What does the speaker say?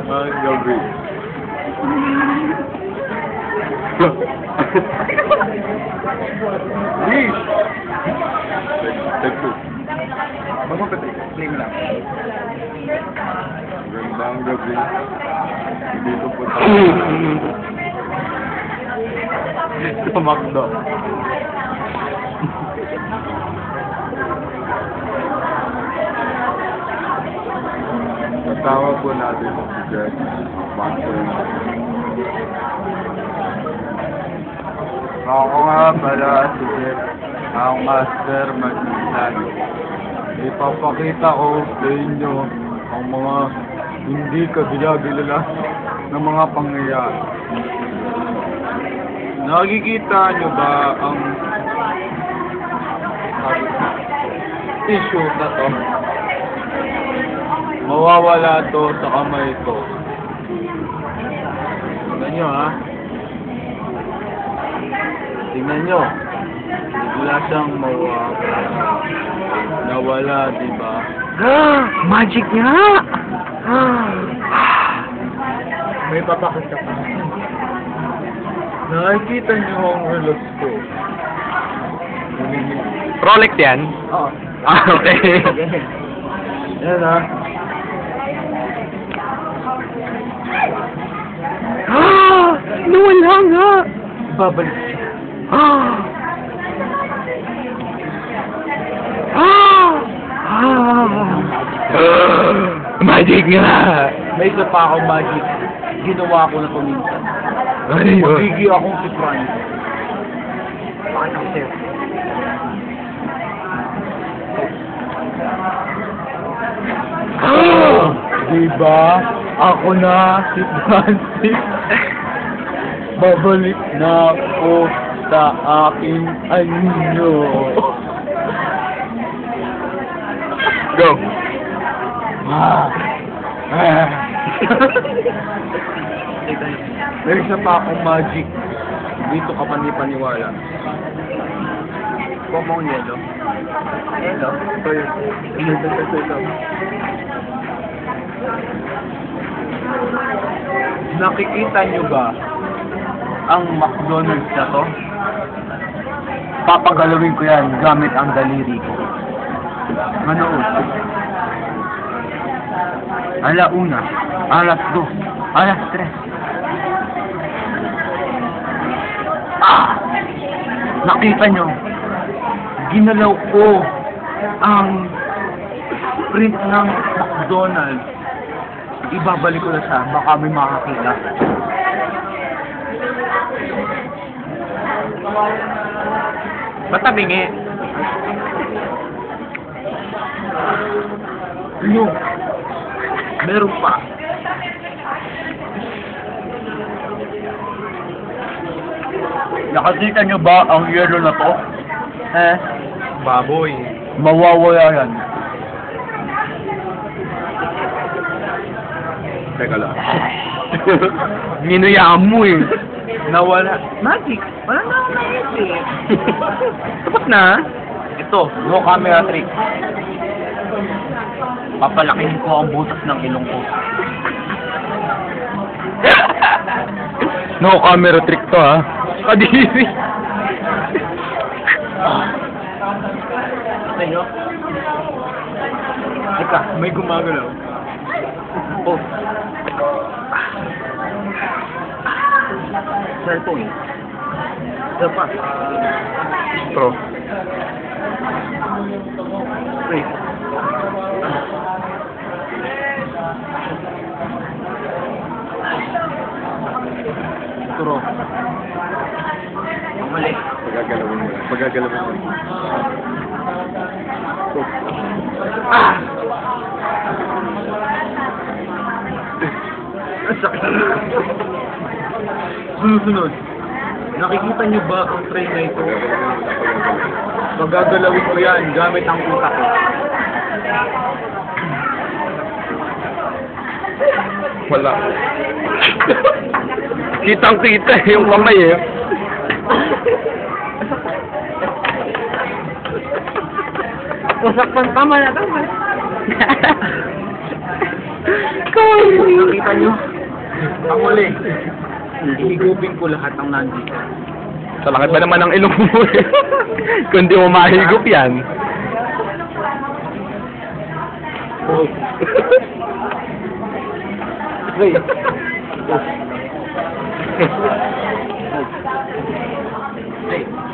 Ang gabi. Wish! Take two. Play mo lang. Gandang gabi. Dito po Sa McDo. Kasama po natin si Jeff Master. Ako nga pala si Jeff, ang Master Magnisan. Ipapakita ko sa inyo ang mga hindi kabila-bilala ng mga pangyayari. Nakikita nyo ba ang issue na to? Mawawala to sa kamay ko. Tingnan nyo ha. Tingnan nyo. Bigla siyang mawawala. Nawala, diba? Magic nga! May papakit ka pa. Nakikita nyo ang relos ko. Rolex yan? Oo. Ah, okay. Yan ha. Nawala nga! Babalik siya. Magic nga! May isa pa akong magic. Ginawa ko na ito minsan. Ano yun? Magiging akong si Franz. Bakit ako sa'yo? Diba? Ako na si Francis. Babalik na ako sa aking anyo. Go! May isa pa akong magic. Dito ka panipaniwala. Pomong yelo. Yelo? Ito yun. Ito. Nakikita nyo ba ang McDonald's na to? Papagalawin ko yan gamit ang daliri ko. Manood. Alauna, alas 2, alas 3. Nakita nyo? Ginalaw ko ang print ng McDonald's. Ibabalik ko na siya, baka may makakita. Matamingi. Ano? Meron pa. Nakakita nyo ba ang yellow na to? Baboy. Mawawala yan. Teka lang. Minuyaan mo eh. Nawala. Magic! Wala na akong naisip. Tapos na? Ito, no camera trick. Papalakin ko ang butas ng ilong ko. No camera trick to ha. Kadiri. Sa inyo? Teka, may gumagalaw. Oh. Cellphone. Ito pa. Pro. Wait. Turo. Ang mali. Pagagalawin mo. Pagagalawin mo. Ang sakit. Sunod-sunod. Nakikita niyo ba ang train na ito? Magagalawin ko yan gamit ang utak ko. Wala. Kitang-kita yung kamay eh. Wasakpan, tama na. Nakita nyo? Ang uli. Ihigupin ko lahat ng nandito. Sa langit ba naman ang ilong mo eh? Kung di mo mahigop yan. Wait. Wait.